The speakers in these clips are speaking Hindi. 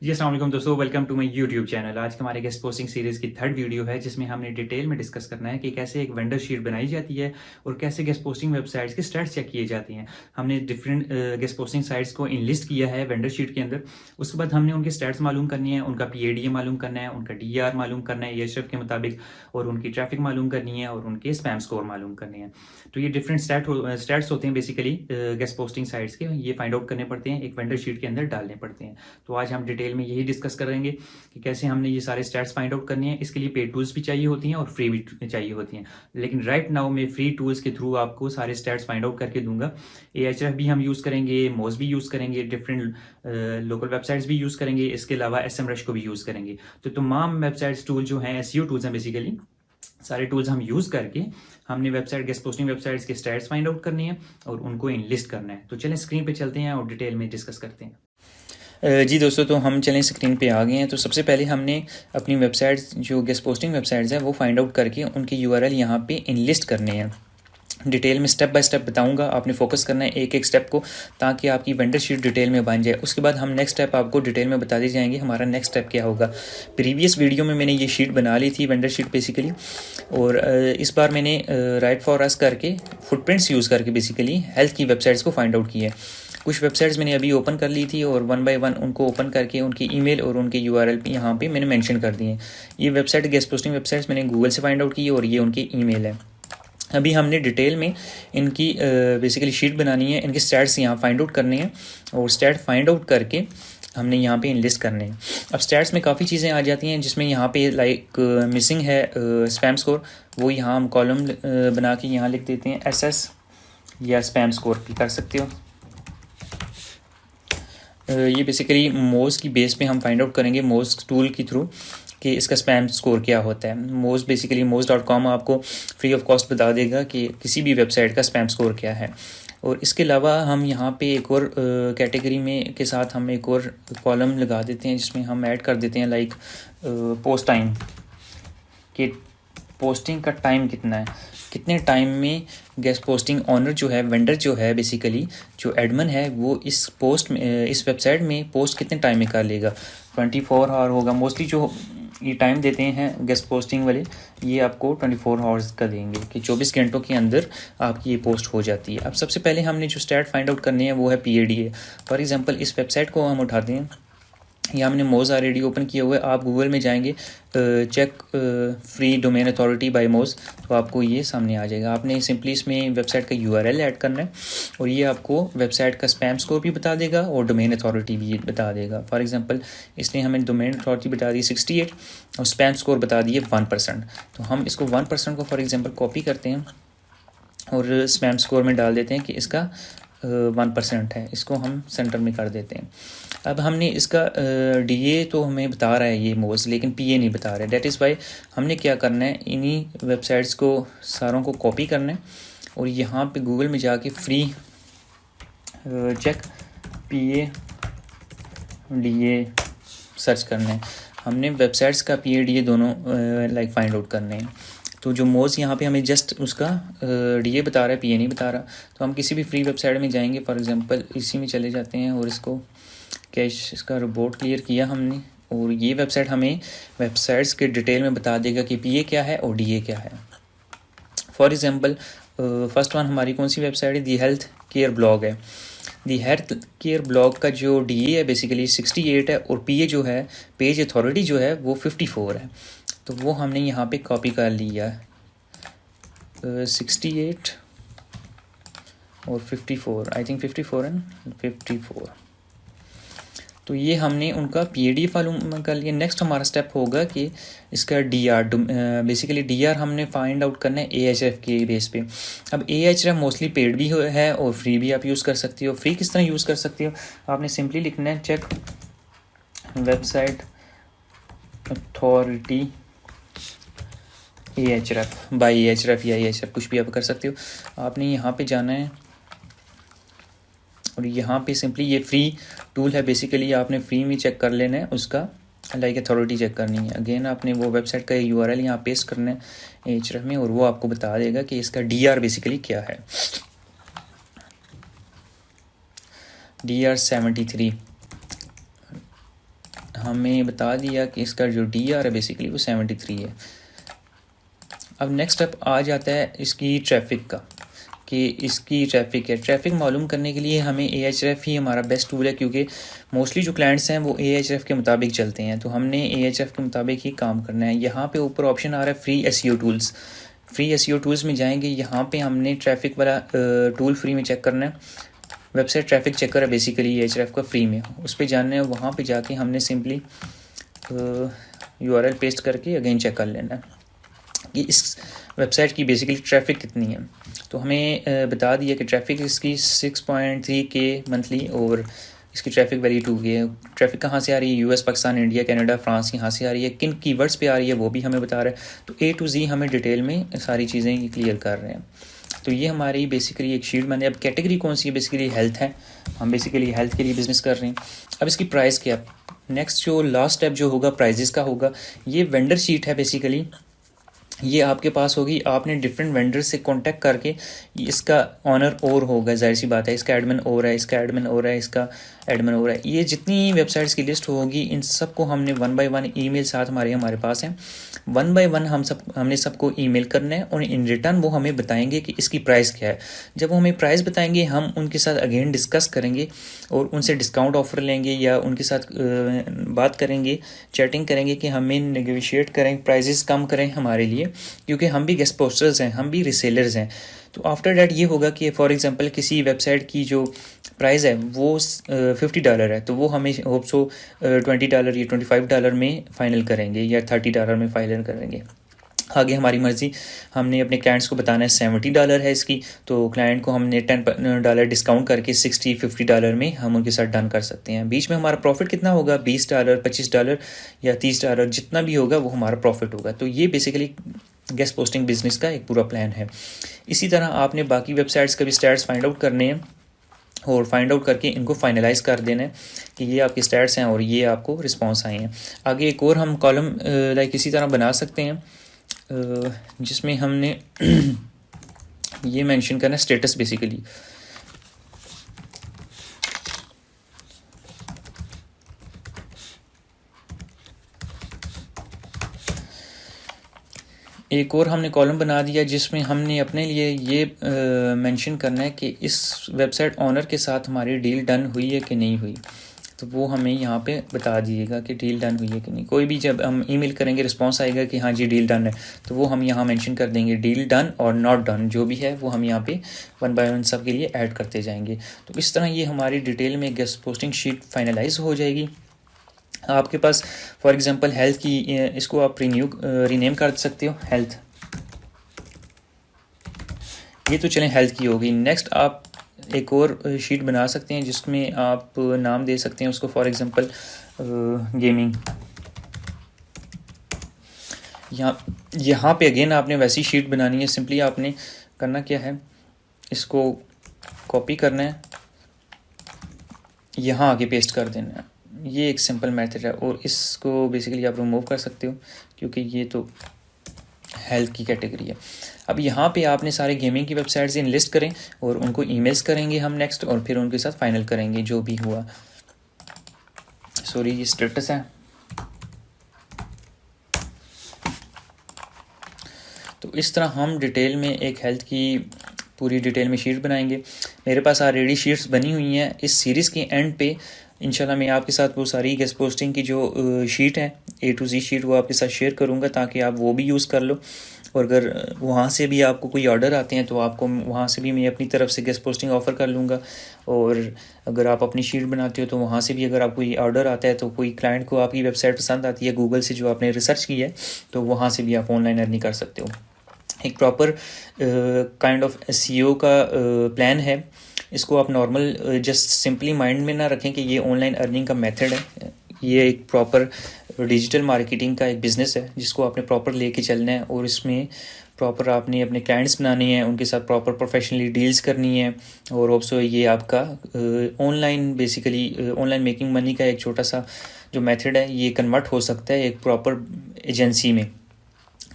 जी अस्सलाम वालेकुम दोस्तों, welcome to my YouTube channel. आज हमारे गेस्ट पोस्टिंग सीरीज़ की थर्ड वीडियो है जिसमें हमने डिटेल में डिस्कस करना है कि कैसे एक वेंडर शीट बनाई जाती है और कैसे गेस्ट पोस्टिंग वेबसाइट्स के स्टैट्स चेक किए जाते हैं। हमने डिफरेंट गेस्ट पोस्टिंग साइट्स को इनलिस्ट किया है वेंडर शीट के अंदर। उसके बाद हमने उनके स्टैट्स मालूम करनी है, उनका PADA मालूम करना है, उनका DER मालूम करना है EHREF के मुताबिक, और उनकी ट्रैफिक मालूम करनी है और उनके स्पैम स्कोर मालूम करने हैं। तो ये डिफरेंट स्टैट्स होते हैं बेसिकली गेस्ट पोस्टिंग साइट्स के, ये फाइंड आउट करने पड़ते हैं, एक वेंडर शीट के अंदर डालने पड़ते हैं। तो आज हम डिटेल में यही डिस्कस करेंगे कि कैसे हमने ये सारे स्टैट्स फाइंड आउट करने हैं। इसके लिए पेड टूल्स भी चाहिए होती हैं और फ्री भी चाहिए होती हैं, लेकिन राइट नाउ मैं फ्री टूल्स के थ्रू आपको सारे स्टैट्स फाइंड आउट करके दूंगा। EHREF भी हम यूज़ करेंगे, मोज भी यूज़ करेंगे, डिफरेंट लोकल वेबसाइट्स भी यूज़ करेंगे, इसके अलावा SMrush को भी यूज़ करेंगे। तो तमाम वेबसाइट्स टूल जो हैं SEO टूल्स हैं बेसिकली, सारे टूल्स हम यूज़ करके हमने वेबसाइट गेस्ट पोस्टिंग वेबसाइट्स के स्टैट्स फाइंड आउट करनी है और उनको इनलिस्ट करना है। तो चलें स्क्रीन पे चलते हैं और डिटेल में डिस्कस करते हैं। जी दोस्तों, तो हम चलें स्क्रीन पे आ गए हैं। तो सबसे पहले हमने अपनी वेबसाइट्स जो गेस्ट पोस्टिंग वेबसाइट्स हैं वो फाइंड आउट करके उनकी URL यहाँ पे इनलिस्ट करने हैं। डिटेल में स्टेप बाय स्टेप बताऊंगा, आपने फोकस करना है एक एक स्टेप को ताकि आपकी वेंडर शीट डिटेल में बन जाए। उसके बाद हम नेक्स्ट स्टेप आपको डिटेल में बता दी जाएंगे हमारा नेक्स्ट स्टेप क्या होगा। प्रीवियस वीडियो में मैंने ये शीट बना ली थी वेंडर शीट बेसिकली, और इस बार मैंने राइट फॉर अस करके फुटप्रिंट्स यूज़ करके बेसिकली हेल्थ की वेबसाइट्स को फाइंड आउट किया है। कुछ वेबसाइट्स मैंने अभी ओपन कर ली थी और 1 बाय 1 उनको ओपन करके उनकी ईमेल और उनके URL यहाँ पे मैंने मेंशन कर दिए। ये वेबसाइट गेस्ट पोस्टिंग वेबसाइट्स मैंने गूगल से फाइंड आउट की और ये उनकी ईमेल है। अभी हमने डिटेल में इनकी बेसिकली शीट बनानी है, इनके स्टैट्स यहाँ फाइंड आउट करने हैं और स्टैट फाइंड आउट करके हमने यहाँ पे इनलिस्ट करने हैं। अब स्टैट्स में काफ़ी चीज़ें आ जाती हैं जिसमें यहाँ पे लाइक मिसिंग है स्पैम स्कोर, वो यहाँ हम कॉलम बना के यहाँ लिख देते हैं SS या स्पैम स्कोर भी कर सकते हो। ये बेसिकली मोज की बेस पे हम फाइंड आउट करेंगे मोज टूल के थ्रू कि इसका स्पैम स्कोर क्या होता है। मोज बेसिकली moz.com आपको फ्री ऑफ कॉस्ट बता देगा कि किसी भी वेबसाइट का स्पैम स्कोर क्या है। और इसके अलावा हम यहाँ पे एक और कैटेगरी में के साथ हम एक और कॉलम लगा देते हैं जिसमें हम ऐड कर देते हैं लाइक पोस्ट टाइम, कि पोस्टिंग का टाइम कितना है, कितने टाइम में गेस्ट पोस्टिंग ऑनर जो है, वेंडर जो है बेसिकली जो एडमिन है, वो इस पोस्ट में इस वेबसाइट में पोस्ट कितने टाइम में कर लेगा। 24 आवर होगा मोस्टली जो ये टाइम देते हैं गेस्ट पोस्टिंग वाले, ये आपको 24 आवर्स का देंगे कि 24 घंटों के अंदर आपकी ये पोस्ट हो जाती है। अब सबसे पहले हमने जो स्टैट फाइंड आउट करनी है वो है PADA। फॉर एग्जांपल इस वेबसाइट को हम उठाते हैं, ये हमने मोज ऑलरेडी ओपन किया हुआ है। आप गूगल में जाएंगे check free domain authority by Moz, तो आपको ये सामने आ जाएगा। आपने सिंपली इसमें वेबसाइट का URL ऐड करना है और ये आपको वेबसाइट का स्पैम स्कोर भी बता देगा और डोमेन अथॉरिटी भी बता देगा। फॉर एग्जांपल इसने हमें डोमेन अथॉरिटी बता दी 68 और स्पैम स्कोर बता दिए 1%। तो हम इसको 1% को फॉर एग्जांपल कॉपी करते हैं और स्पैम स्कोर में डाल देते हैं कि इसका 1% है, इसको हम सेंटर में कर देते हैं। अब हमने इसका DA तो हमें बता रहा है ये मोज, लेकिन PA नहीं बता रहा है। डेट इज़ वाई हमने क्या करना है, इन्हीं वेबसाइट्स को सारों को कॉपी करना है और यहाँ पे गूगल में जाके फ्री चेक PADA सर्च करना है। हमने वेबसाइट्स का PADA दोनों लाइक फाइंड आउट करने हैं। तो जो मोज यहाँ पे हमें जस्ट उसका DA बता रहा है, PA नहीं बता रहा। तो हम किसी भी फ्री वेबसाइट में जाएंगे, फॉर एग्जांपल इसी में चले जाते हैं और इसको कैश इसका रिपोर्ट क्लियर किया हमने, और ये वेबसाइट हमें वेबसाइट्स के डिटेल में बता देगा कि PA क्या है और DA क्या है। फॉर एग्जांपल फर्स्ट वन हमारी कौन सी वेबसाइट है, दी हेल्थ केयर ब्लॉग है। दी हेल्थ केयर ब्लॉग का जो DA है बेसिकली 68 है और PA जो है, पेज अथॉरिटी जो है, वो 54 है। तो वो हमने यहाँ पे कॉपी कर लिया 68 और 54, आई थिंक 54 एंड 54। तो ये हमने उनका PADA मालूम कर लिया। नेक्स्ट हमारा स्टेप होगा कि इसका DR, बेसिकली DR हमने फाइंड आउट करना है EHREF के बेस पे। अब EHREF मोस्टली पेड भी है और फ्री भी आप यूज़ कर सकती हो। फ्री किस तरह यूज़ कर सकती हो, आपने सिंपली लिखना है check website authority EHREF by EHREF या EHREF, कुछ भी आप कर सकते हो। आपने यहाँ पे जाना है और यहाँ पे सिंपली ये फ्री टूल है बेसिकली, आपने फ्री में चेक कर लेना है उसका लाइक अथॉरिटी चेक करनी है। अगेन आपने वो वेबसाइट का URL यहाँ पेस्ट करना है EHREF में और वो आपको बता देगा कि इसका DR बेसिकली क्या है। DR 73 हमें बता दिया कि इसका जो DR है बेसिकली वो 73 है। अब नेक्स्ट स्टेप आ जाता है इसकी ट्रैफिक का, कि इसकी ट्रैफिक है। ट्रैफिक मालूम करने के लिए हमें Ahref ही हमारा बेस्ट टूल है, क्योंकि मोस्टली जो क्लाइंट्स हैं वो Ahref के मुताबिक चलते हैं, तो हमने Ahref के मुताबिक ही काम करना है। यहाँ पे ऊपर ऑप्शन आ रहा है free SEO tools. Free SEO tools में जाएंगे, यहाँ पे हमने ट्रैफिक वाला टूल फ्री में चेक करना है। वेबसाइट ट्रैफिक चेकर है बेसिकली Ahref का फ्री में, उस पर जानना है। वहाँ पर जाके हमने सिंपली URL पेस्ट करके अगेन चेक कर लेना है कि इस वेबसाइट की बेसिकली ट्रैफिक कितनी है। तो हमें बता दिया कि ट्रैफिक इसकी 6.3K मंथली और इसकी ट्रैफिक वैल्यू 2K है। ट्रैफिक कहाँ से आ रही है? US, Pakistan, India, Canada, France, यहाँ से आ रही है। किन कीवर्ड्स पे आ रही है वो भी हमें बता रहा है। तो A to Z हमें डिटेल में सारी चीज़ें क्लियर कर रहे हैं। तो ये हमारी बेसिकली एक शीट बनी। अब कैटेगरी कौन सी है? बेसिकली हेल्थ है, हम बेसिकली हेल्थ के लिए बिज़नेस कर रहे हैं। अब इसकी प्राइस क्या? नेक्स्ट जो लास्ट स्टेप जो होगा प्राइजेस का होगा। ये वेंडर शीट है बेसिकली, ये आपके पास होगी। आपने डिफरेंट वेंडर से कांटेक्ट करके इसका ऑनर और होगा, जाहिर सी बात है, इसका एडमिन और है, इसका एडमिन और है, इसका एडमिन और है। ये जितनी वेबसाइट्स की लिस्ट होगी इन सबको हमने 1 by 1 ईमेल साथ हमारे पास हैं। 1 by 1 हमने सबको ईमेल करना है और इन रिटर्न वो हमें बताएंगे कि इसकी प्राइस क्या है। जब वो हमें प्राइस बताएंगे हम उनके साथ अगेन डिस्कस करेंगे और उनसे डिस्काउंट ऑफर लेंगे या उनके साथ बात करेंगे, चैटिंग करेंगे कि हमें नेगोशिएट करें, प्राइजेस कम करें हमारे लिए, क्योंकि हम भी गेस्ट पोस्टर्स हैं, हम भी रीसेलर्स हैं। तो आफ्टर डैट ये होगा कि फॉर एग्जांपल किसी वेबसाइट की जो प्राइस है वो $50 है, तो वो हमें होप सो $20 या $25 में फ़ाइनल करेंगे या $30 में फ़ाइनल करेंगे। आगे हमारी मर्ज़ी। हमने अपने क्लाइंट्स को बताना है $70 है इसकी, तो क्लाइंट को हमने $10 डिस्काउंट करके $60-50 में हम उनके साथ डन कर सकते हैं। बीच में हमारा प्रॉफिट कितना होगा? $20, $25 या $30, जितना भी होगा वो हमारा प्रॉफिट होगा। तो ये बेसिकली गेस्ट पोस्टिंग बिजनेस का एक पूरा प्लान है। इसी तरह आपने बाकी वेबसाइट्स का भी स्टैट्स फाइंड आउट करने हैं और फाइंड आउट करके इनको फाइनलाइज कर देना है कि ये आपके स्टैट्स हैं और ये आपको रिस्पॉन्स आए हैं। आगे एक और हम कॉलम लाइक इसी तरह बना सकते हैं जिसमें हमने ये मेंशन करना है स्टेटस बेसिकली। एक और हमने कॉलम बना दिया जिसमें हमने अपने लिए ये मेंशन करना है कि इस वेबसाइट ऑनर के साथ हमारी डील डन हुई है कि नहीं हुई। तो वो हमें यहाँ पे बता दीजिएगा कि डील डन हुई है कि नहीं। कोई भी जब हम ईमेल करेंगे रिस्पांस आएगा कि हाँ जी डील डन है, तो वो हम यहाँ मेंशन कर देंगे डील डन और नॉट डन, जो भी है वो हम यहाँ पे 1 by 1 सब के लिए ऐड करते जाएंगे। तो इस तरह ये हमारी डिटेल में गेस्ट पोस्टिंग शीट फाइनलाइज हो जाएगी। आपके पास फॉर एग्जांपल हेल्थ की, इसको आप रीनेम कर सकते हो हेल्थ। ये तो चलें हेल्थ की होगी। नेक्स्ट आप एक और शीट बना सकते हैं जिसमें आप नाम दे सकते हैं उसको, फॉर एग्जांपल गेमिंग। यहाँ पे अगेन आपने वैसी शीट बनानी है। सिंपली आपने करना क्या है, इसको कॉपी करना है, यहाँ आगे पेस्ट कर देना है। ये एक सिंपल मेथड है और इसको बेसिकली आप रिमूव कर सकते हो क्योंकि ये तो हेल्थ की कैटेगरी है। अब यहाँ पे आपने सारे गेमिंग की वेबसाइट्स इन लिस्ट करें और उनको ईमेल्स करेंगे हम नेक्स्ट, और फिर उनके साथ फाइनल करेंगे जो भी हुआ। सॉरी, ये स्टेटस है। तो इस तरह हम डिटेल में एक हेल्थ की पूरी डिटेल में शीट बनाएंगे। मेरे पास ऑलरेडी शीट्स बनी हुई हैं। इस सीरीज़ के एंड पे इंशाल्लाह मैं आपके साथ वो सारी गेस्ट पोस्टिंग की जो शीट है A to Z शीट वो आपके साथ शेयर करूँगा ताकि आप वो भी यूज़ कर लो। और अगर वहाँ से भी आपको कोई ऑर्डर आते हैं तो आपको वहाँ से भी मैं अपनी तरफ से गेस्ट पोस्टिंग ऑफ़र कर लूँगा। और अगर आप अपनी शीट बनाते हो तो वहाँ से भी अगर आप कोई ऑर्डर आता है तो कोई क्लाइंट को आपकी वेबसाइट पसंद आती है गूगल से जो आपने रिसर्च की है, तो वहाँ से भी आप ऑनलाइन अर्निंग कर सकते हो। एक प्रॉपर काइंड ऑफ SEO का प्लान है। इसको आप नॉर्मल जस्ट सिंपली माइंड में ना रखें कि ये ऑनलाइन अर्निंग का मेथड है। ये एक प्रॉपर डिजिटल मार्केटिंग का एक बिज़नेस है जिसको आपने प्रॉपर लेके चलना है और इसमें प्रॉपर आपने अपने क्लाइंट्स बनाने हैं, उनके साथ प्रॉपर प्रोफेशनली डील्स करनी है। और ऑल्सो ये आपका online basically online making money का एक छोटा सा जो मेथड है ये कन्वर्ट हो सकता है एक प्रॉपर एजेंसी में।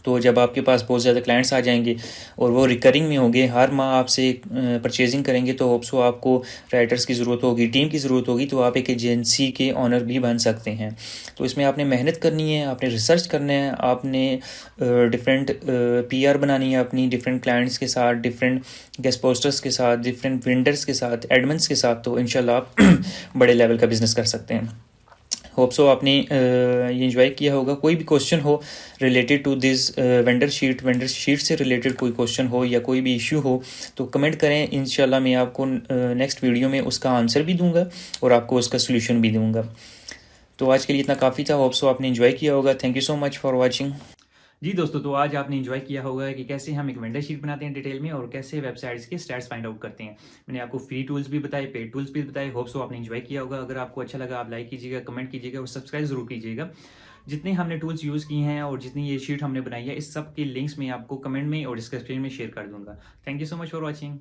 तो जब आपके पास बहुत ज़्यादा क्लाइंट्स आ जाएंगे और वो रिकरिंग में होंगे, हर माह आपसे परचेजिंग करेंगे, तो होप्सो आपको राइटर्स की ज़रूरत होगी, टीम की ज़रूरत होगी, तो आप एक एजेंसी के ऑनर भी बन सकते हैं। तो इसमें आपने मेहनत करनी है, आपने रिसर्च करना है, आपने डिफरेंट PR बनानी है अपनी डिफरेंट क्लाइंट्स के साथ, डिफरेंट गेस्ट पोस्टर्स के साथ, डिफरेंट वेंडर्स के साथ, एडमिन्स के साथ, तो इंशाल्लाह आप बड़े लेवल का बिज़नेस कर सकते हैं। होप सो आपने ये इन्जॉय किया होगा। कोई भी क्वेश्चन हो related to this vendor sheet से रिलेटेड कोई क्वेश्चन हो या कोई भी इशू हो तो कमेंट करें, इंशाल्लाह मैं आपको नेक्स्ट वीडियो में उसका आंसर भी दूंगा और आपको उसका सोल्यूशन भी दूंगा। तो आज के लिए इतना काफ़ी था। होप सो आपने इन्जॉय किया होगा। Thank you so much for watching. जी दोस्तों, तो आज आपने एंजॉय किया होगा कि कैसे हम एक वेंडर शीट बनाते हैं डिटेल में और कैसे वेबसाइट्स के स्टैट्स फाइंड आउट करते हैं। मैंने आपको फ्री टूल्स भी बताए, पेड टूल्स भी बताए। होप सो आपने एंजॉय किया होगा। अगर आपको अच्छा लगा आप लाइक कीजिएगा, कमेंट कीजिएगा और सब्सक्राइब जरूर कीजिएगा। जितने हमने टूल्स यूज़ किए हैं और जितनी ये शीट हमने बनाई है, इस सब के लिंक्स मैं आपको कमेंट में और डिस्क्रिप्शन में शेयर कर दूंगा। Thank you so much for watching.